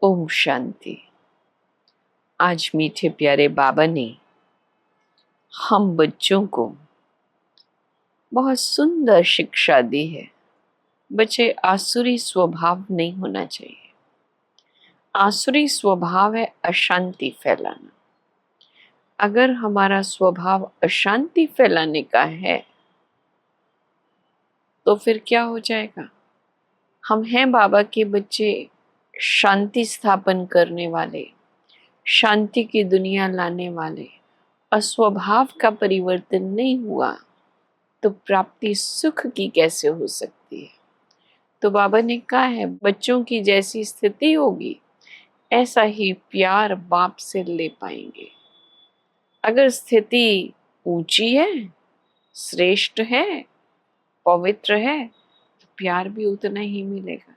ओम शांति। आज मीठे प्यारे बाबा ने हम बच्चों को बहुत सुंदर शिक्षा दी है। बच्चे, आसुरी स्वभाव नहीं होना चाहिए। आसुरी स्वभाव है अशांति फैलाना। अगर हमारा स्वभाव अशांति फैलाने का है तो फिर क्या हो जाएगा? हम हैं बाबा के बच्चे, शांति स्थापन करने वाले, शांति की दुनिया लाने वाले। अस्वभाव का परिवर्तन नहीं हुआ तो प्राप्ति सुख की कैसे हो सकती है? तो बाबा ने कहा है, बच्चों की जैसी स्थिति होगी ऐसा ही प्यार बाप से ले पाएंगे। अगर स्थिति ऊंची है, श्रेष्ठ है, पवित्र है, तो प्यार भी उतना ही मिलेगा।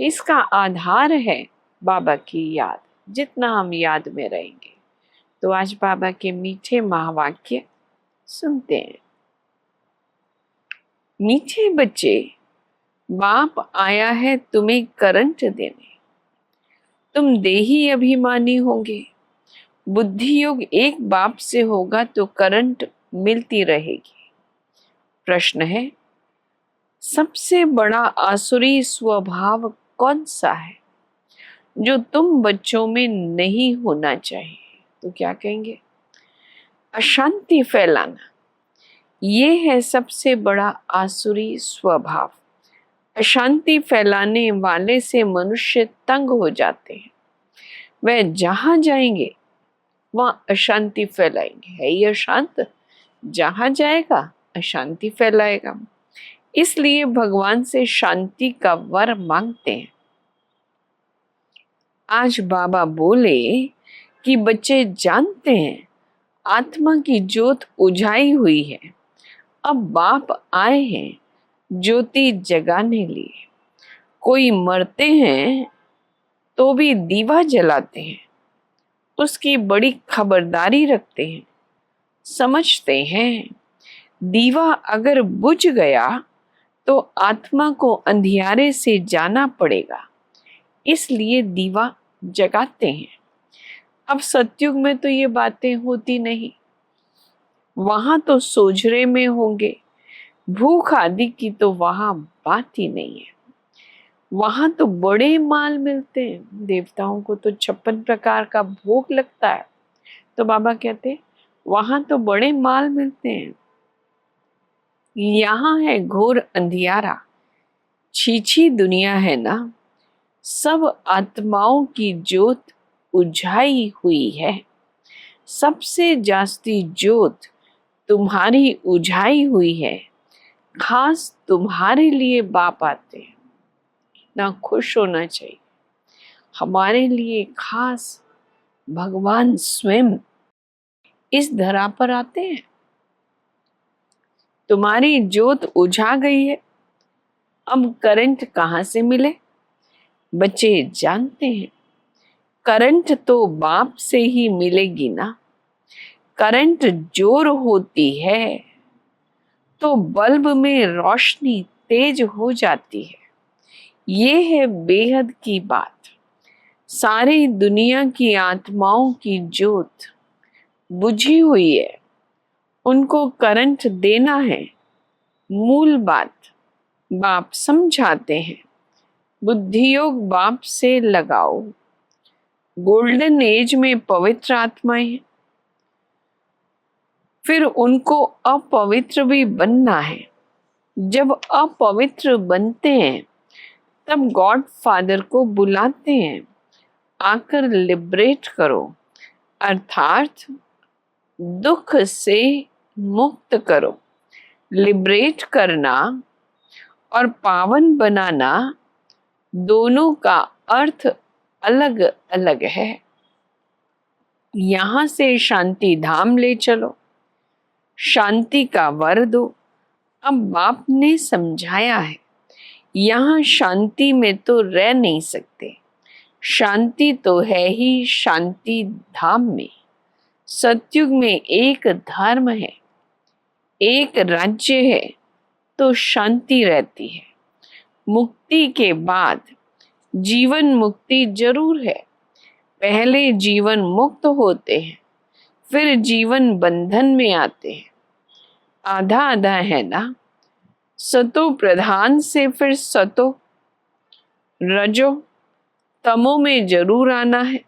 इसका आधार है बाबा की याद। जितना हम याद में रहेंगे। तो आज बाबा के मीठे महावाक्य सुनते हैं। मीठे बच्चे, बाप आया है तुम्हें करंट देने। तुम देही अभिमानी होंगे। बुद्धि योग एक बाप से होगा तो करंट मिलती रहेगी। प्रश्न है, सबसे बड़ा आसुरी स्वभाव कौन सा है जो तुम बच्चों में नहीं होना चाहिए? तो क्या कहेंगे? अशांति फैलाना। ये है सबसे बड़ा आसुरी स्वभाव। अशांति फैलाने वाले से मनुष्य तंग हो जाते हैं। वह जहां जाएंगे वहां अशांति फैलाएंगे। है ये अशांत, जहां जाएगा अशांति फैलाएगा। इसलिए भगवान से शांति का वर मांगते हैं। आज बाबा बोले कि बच्चे जानते हैं आत्मा की ज्योत उजाई हुई है। अब बाप आए हैं ज्योति जगाने लिए। कोई मरते हैं तो भी दीवा जलाते हैं, उसकी बड़ी खबरदारी रखते हैं। समझते हैं दीवा अगर बुझ गया तो आत्मा को अंधियारे से जाना पड़ेगा, इसलिए दीवा जगाते हैं। अब सतयुग में तो ये बातें होती नहीं। वहां तो सोझरे में होंगे। भूख आदि की तो वहां बात ही नहीं है। वहां तो बड़े माल मिलते हैं। देवताओं को तो 56 प्रकार का भोग लगता है। तो बाबा कहते हैं वहां तो बड़े माल मिलते हैं। यहाँ है घोर अंधियारा, छीछी दुनिया है ना। सब आत्माओं की ज्योत उझाई हुई है। सबसे जास्ती ज्योत तुम्हारी उझाई हुई है। खास तुम्हारे लिए बाप आते हैं। इतना खुश होना चाहिए। हमारे लिए खास भगवान स्वयं इस धरा पर आते हैं। तुम्हारी ज्योत उझा गई है, अब करंट कहाँ से मिले? बच्चे जानते हैं करंट तो बाप से ही मिलेगी ना। करंट जोर होती है तो बल्ब में रोशनी तेज हो जाती है। ये है बेहद की बात। सारी दुनिया की आत्माओं की ज्योत बुझी हुई है, उनको करंट देना है। मूल बात बाप समझाते हैं। बुद्धियोग बाप से लगाओ। गोल्डन एज में पवित्र आत्माएं हैं, फिर उनको अपवित्र भी बनना है। जब अपवित्र बनते हैं तब गॉड फादर को बुलाते हैं, आकर लिबरेट करो, अर्थात दुख से मुक्त करो। लिबरेट करना और पावन बनाना दोनों का अर्थ अलग अलग है। यहां से शांति धाम ले चलो, शांति का वर दो। अब बाप ने समझाया है यहाँ शांति में तो रह नहीं सकते। शांति तो है ही शांति धाम में। सतयुग में एक धर्म है, एक राज्य है तो शांति रहती है। मुक्ति के बाद जीवन मुक्ति जरूर है। पहले जीवन मुक्त होते हैं, फिर जीवन बंधन में आते हैं। आधा आधा है ना। सतो प्रधान से फिर सतो रजो तमो में जरूर आना है।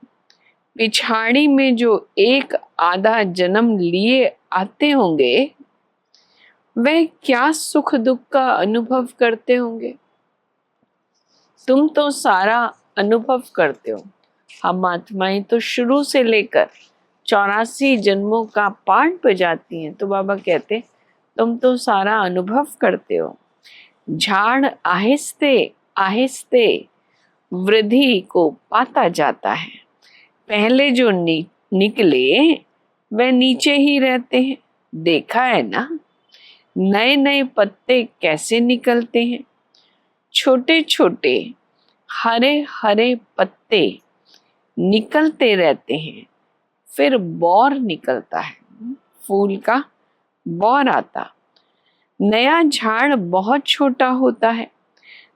पिछाड़ी में जो एक आधा जन्म लिए आते होंगे, वह क्या सुख दुख का अनुभव करते होंगे। तुम तो सारा अनुभव करते हो। हम आत्माएं तो शुरू से लेकर 84 जन्मों का पाठ बजाती हैं। तो बाबा कहते तुम तो सारा अनुभव करते हो। झाड़ आहिस्ते आहिस्ते वृद्धि को पाता जाता है। पहले जो निकले वह नीचे ही रहते हैं। देखा है ना, नए नए पत्ते कैसे निकलते हैं। छोटे छोटे हरे हरे पत्ते निकलते रहते हैं। फिर बौर निकलता है, फूल का बौर आता। नया झाड़ बहुत छोटा होता है।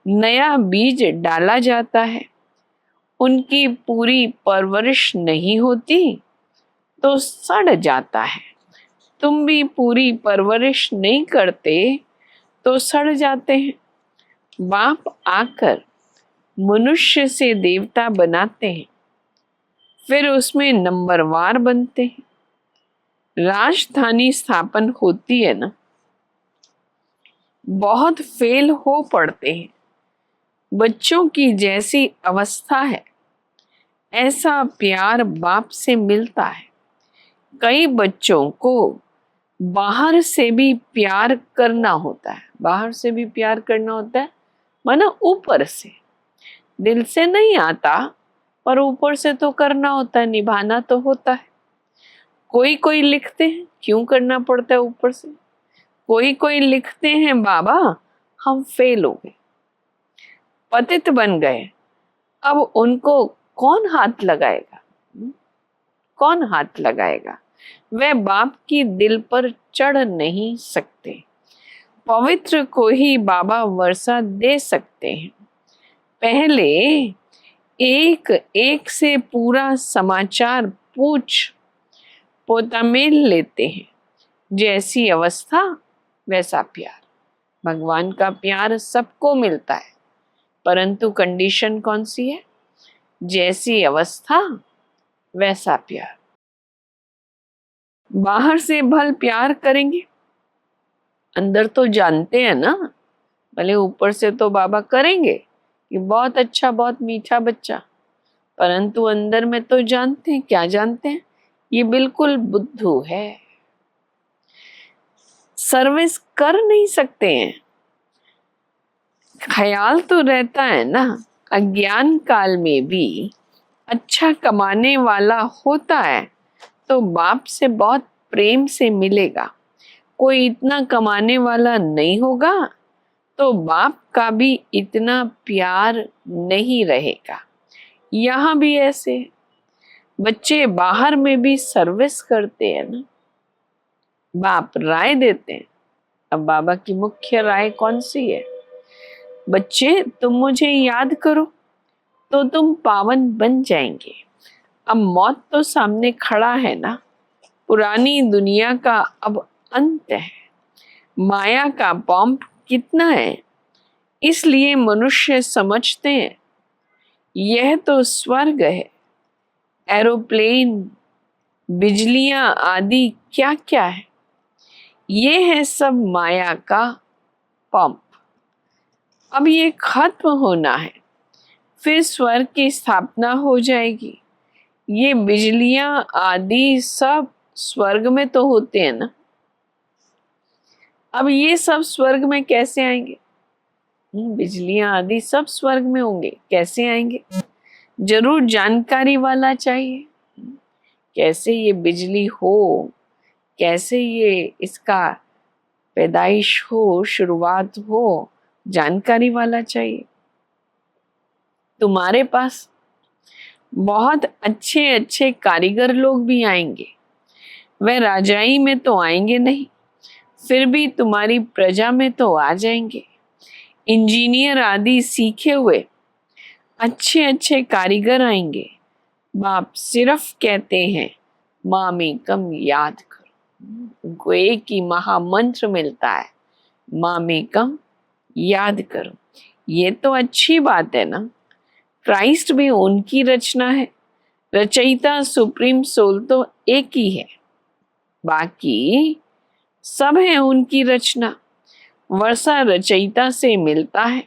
नया बीज डाला जाता है। उनकी पूरी परवरिश नहीं होती तो सड़ जाता है। तुम भी पूरी परवरिश नहीं करते तो सड़ जाते हैं। बाप आकर मनुष्य से देवता बनाते हैं, फिर उसमें नंबरवार बनते हैं। राजधानी स्थापन होती है ना, बहुत फेल हो पड़ते हैं। बच्चों की जैसी अवस्था है, ऐसा प्यार बाप से मिलता है। कई बच्चों को बाहर से भी प्यार करना होता है। बाहर से भी प्यार करना होता है, माना ऊपर से, दिल से नहीं आता, पर ऊपर से तो करना होता है, निभाना तो होता है। कोई कोई लिखते हैं, क्यों करना पड़ता है ऊपर से। कोई कोई लिखते हैं, बाबा हम फेल हो गए, पतित बन गए, अब उनको कौन हाथ लगाएगा। कौन हाथ लगाएगा। वे बाप की दिल पर चढ़ नहीं सकते। पवित्र को ही बाबा वर्षा दे सकते हैं। पहले एक एक से पूरा समाचार पूछ पोतामेल लेते हैं। जैसी अवस्था वैसा प्यार। भगवान का प्यार सबको मिलता है, परंतु कंडीशन कौन सी है। जैसी अवस्था वैसा प्यार। बाहर से भल प्यार करेंगे, अंदर तो जानते हैं ना, भले ऊपर से तो बाबा करेंगे कि बहुत अच्छा बहुत मीठा बच्चा, परंतु अंदर में तो जानते हैं। क्या जानते हैं, ये बिल्कुल बुद्धू है, सर्विस कर नहीं सकते हैं। ख्याल तो रहता है ना, अज्ञान काल में भी अच्छा कमाने वाला होता है तो बाप से बहुत प्रेम से मिलेगा। कोई इतना कमाने वाला नहीं होगा तो बाप का भी इतना प्यार नहीं रहेगा। यहाँ भी ऐसे बच्चे बाहर में भी सर्विस करते हैं ना, बाप राय देते हैं। अब बाबा की मुख्य राय कौन सी है। बच्चे तुम मुझे याद करो तो तुम पावन बन जाएंगे। अब मौत तो सामने खड़ा है ना, पुरानी दुनिया का अब अंत है। माया का पंप कितना है, इसलिए मनुष्य समझते हैं यह तो स्वर्ग है। एरोप्लेन, बिजलियां आदि क्या क्या है, ये है सब माया का पंप। अब ये खत्म होना है, फिर स्वर्ग की स्थापना हो जाएगी। ये बिजलियां आदि सब स्वर्ग में तो होते हैं ना। अब ये सब स्वर्ग में कैसे आएंगे। बिजलियां आदि सब स्वर्ग में होंगे, कैसे आएंगे। जरूर जानकारी वाला चाहिए, कैसे ये बिजली हो, कैसे ये इसका पैदाइश हो, शुरुआत हो, जानकारी वाला चाहिए। तुम्हारे पास बहुत अच्छे अच्छे कारीगर लोग भी आएंगे, वह राजाई में तो आएंगे नहीं, फिर भी तुम्हारी प्रजा में तो आ जाएंगे। इंजीनियर आदि सीखे हुए अच्छे अच्छे कारीगर आएंगे। बाप सिर्फ कहते हैं मामी कम याद करो। उनको एक ही महामंत्र मिलता है, मामी कम याद करो। ये तो अच्छी बात है ना। क्राइस्ट भी उनकी रचना है। रचयिता सुप्रीम सोल तो एक ही है, बाकी सब है उनकी रचना। वर्षा रचयिता से मिलता है।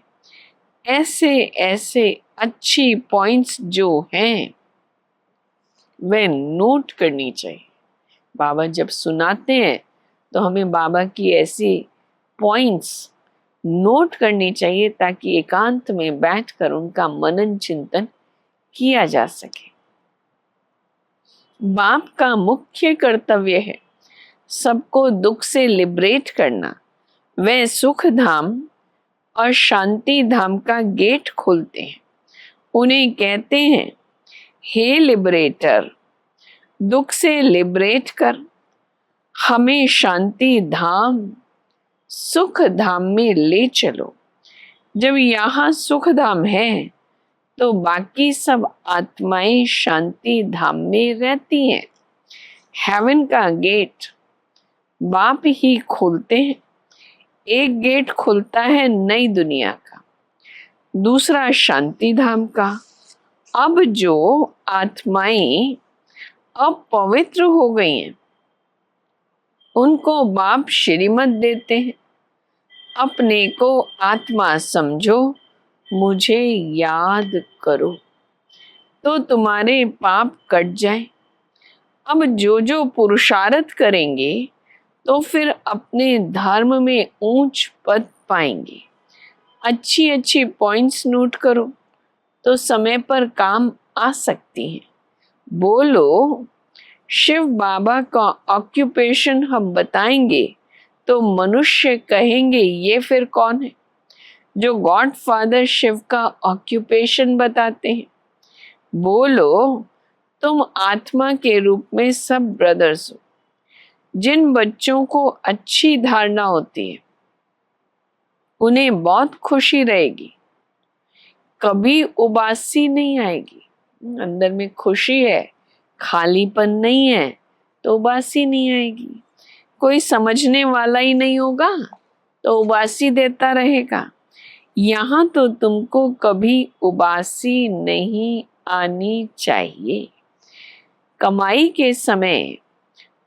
ऐसे ऐसे अच्छी पॉइंट्स जो हैं वे नोट करनी चाहिए। बाबा जब सुनाते हैं तो हमें बाबा की ऐसी पॉइंट्स नोट करनी चाहिए ताकि एकांत में बैठकर उनका मनन चिंतन किया जा सके। बाप का मुख्य कर्तव्य है सबको दुख से लिबरेट करना। वे सुख धाम और शांति धाम का गेट खोलते हैं। उन्हें कहते हैं, हे लिबरेटर, दुख से लिबरेट कर, हमें शांति धाम सुख धाम में ले चलो। जब यहाँ सुख धाम है तो बाकी सब आत्माएं शांति धाम में रहती हैं। हेवन का गेट बाप ही खोलते हैं। एक गेट खुलता है नई दुनिया का, दूसरा शांति धाम का। अब जो आत्माएं अब पवित्र हो गई हैं उनको बाप श्रीमत देते हैं, अपने को आत्मा समझो, मुझे याद करो तो तुम्हारे पाप कट जाए। अब जो जो पुरुषार्थ करेंगे तो फिर अपने धर्म में ऊंच पद पाएंगे। अच्छी अच्छी पॉइंट्स नोट करो तो समय पर काम आ सकती हैं। बोलो, शिव बाबा का ऑक्यूपेशन हम बताएंगे तो मनुष्य कहेंगे ये फिर कौन है जो गॉड फादर शिव का ऑक्यूपेशन बताते हैं। बोलो, तुम आत्मा के रूप में सब ब्रदर्स हो। जिन बच्चों को अच्छी धारणा होती है उन्हें बहुत खुशी रहेगी, कभी उबासी नहीं आएगी। अंदर में खुशी है, खालीपन नहीं है तो उबासी नहीं आएगी। कोई समझने वाला ही नहीं होगा तो उबासी देता रहेगा। यहाँ तो तुमको कभी उबासी नहीं आनी चाहिए। कमाई के समय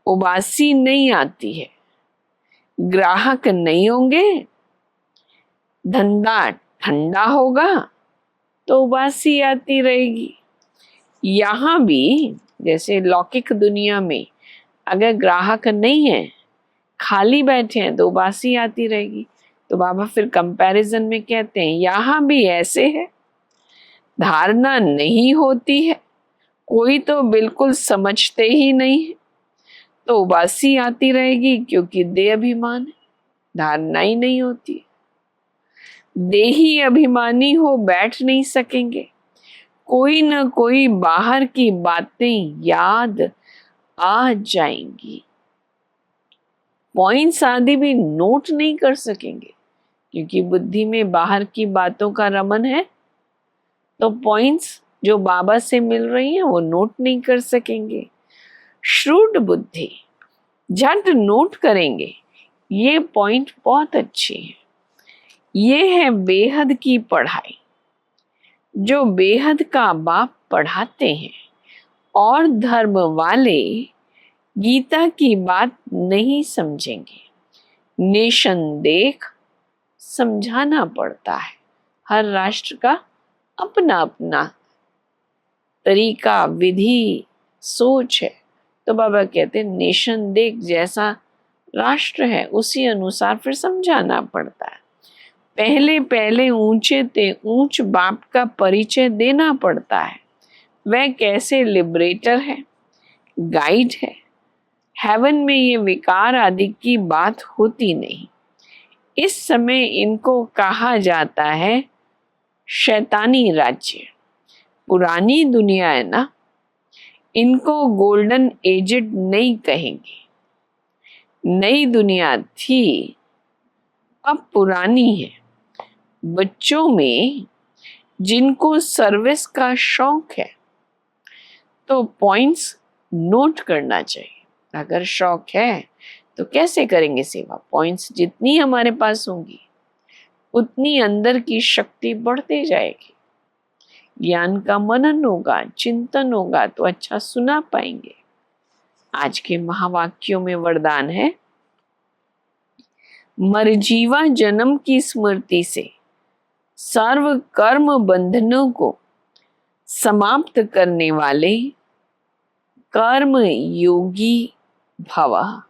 उबासी नहीं आती है। ग्राहक नहीं होंगे, धंधा ठंडा होगा तो उबासी आती रहेगी। यहाँ भी जैसे लौकिक दुनिया में अगर ग्राहक नहीं है, खाली बैठे हैं तो उबासी आती रहेगी। तो बाबा फिर कंपैरिजन में कहते हैं यहाँ भी ऐसे है, धारणा नहीं होती है, कोई तो बिल्कुल समझते ही नहीं है तो उबासी आती रहेगी, क्योंकि देह अभिमान है, धारणा ही नहीं होती। देही अभिमानी हो बैठ नहीं सकेंगे। कोई ना कोई बाहर की बातें याद आ जाएंगी। पॉइंट्स आदि भी नोट नहीं कर सकेंगे क्योंकि बुद्धि में बाहर की बातों का रमन है। तो पॉइंट्स जो बाबा से मिल रही हैं वो नोट नहीं कर सकेंगे। श्रूड बुद्धि झट नोट करेंगे, ये पॉइंट बहुत अच्छी है। ये है बेहद की पढ़ाई जो बेहद का बाप पढ़ाते हैं। और धर्म वाले गीता की बात नहीं समझेंगे। नेशन देख समझाना पड़ता है। हर राष्ट्र का अपना अपना तरीका, विधि, सोच है। तो बाबा कहते हैं नेशन देख जैसा राष्ट्र है उसी अनुसार फिर समझाना पड़ता है। पहले पहले ऊंचे ते ऊंच बाप का परिचय देना पड़ता है। वह कैसे लिबरेटर है, गाइड है। हेवन में ये विकार आदि की बात होती नहीं। इस समय इनको कहा जाता है शैतानी राज्य। पुरानी दुनिया है ना, इनको गोल्डन एजेड नहीं कहेंगे। नई दुनिया थी, अब पुरानी है। बच्चों में जिनको सर्विस का शौक है तो पॉइंट्स नोट करना चाहिए। अगर शौक है तो कैसे करेंगे सेवा? पॉइंट्स जितनी हमारे पास होंगी उतनी अंदर की शक्ति बढ़ती जाएगी। ज्ञान का मनन होगा, चिंतन होगा तो अच्छा सुना पाएंगे। आज के महावाक्यों में वरदान है, मरजीवा जन्म की स्मृति से सर्व कर्म बंधनों को समाप्त करने वाले कर्म योगी भव।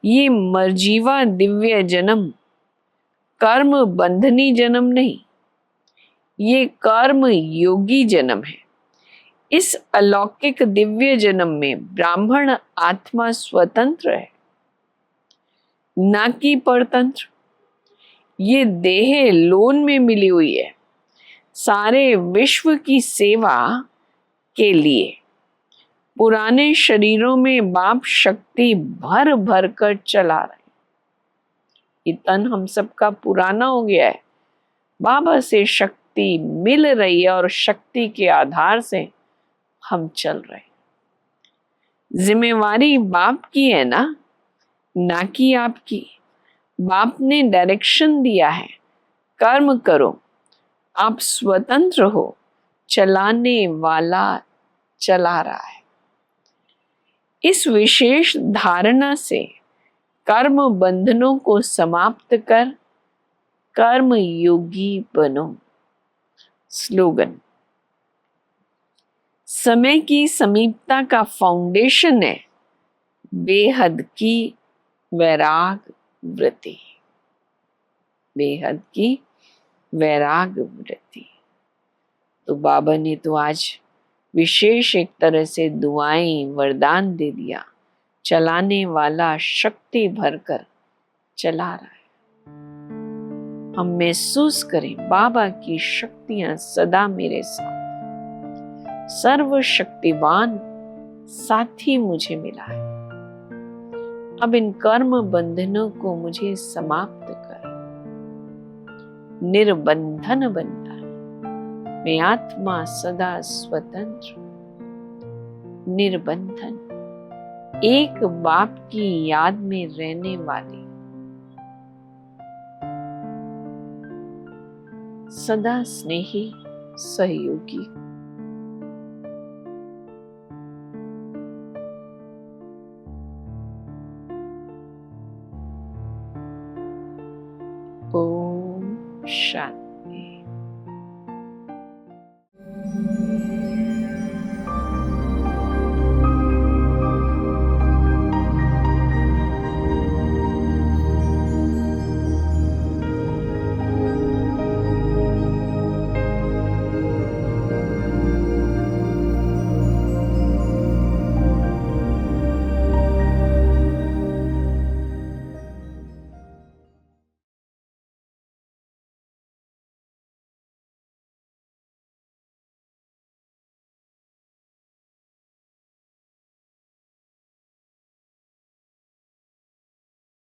ये मरजीवा दिव्य जन्म कर्म बंधनी जन्म नहीं, ये कर्म योगी जन्म है। इस अलौकिक दिव्य जन्म में ब्राह्मण आत्मा स्वतंत्र है, ना कि परतंत्र। ये देह लोन में मिली हुई है सारे विश्व की सेवा के लिए। पुराने शरीरों में बाप शक्ति भर भर कर चला रहे। ये तन हम सबका पुराना हो गया है, बाबा से शक्ति मिल रही है और शक्ति के आधार से हम चल रहे हैं। जिम्मेवारी बाप की है ना कि आपकी। बाप ने डायरेक्शन दिया है, कर्म करो, आप स्वतंत्र हो, चलाने वाला चला रहा है। इस विशेष धारणा से कर्म बंधनों को समाप्त कर कर्म योगी बनो। स्लोगन, समय की समीपता का फाउंडेशन है बेहद की वैराग वृत्ति। बेहद की वैराग वृत्ति। तो बाबा ने तो आज विशेष एक तरह से दुआएं वरदान दे दिया। चलाने वाला शक्ति भरकर चला रहा है। हम महसूस करें बाबा की शक्तियां सदा मेरे साथ। सर्वशक्तिवान साथी मुझे मिला है। अब इन कर्म बंधनों को मुझे समाप्त कर निर्बंधन बनता है। मैं आत्मा सदा स्वतंत्र, निर्बंधन, एक बाप की याद में रहने वाली, सदा स्नेही सहयोगी। ओम शांति।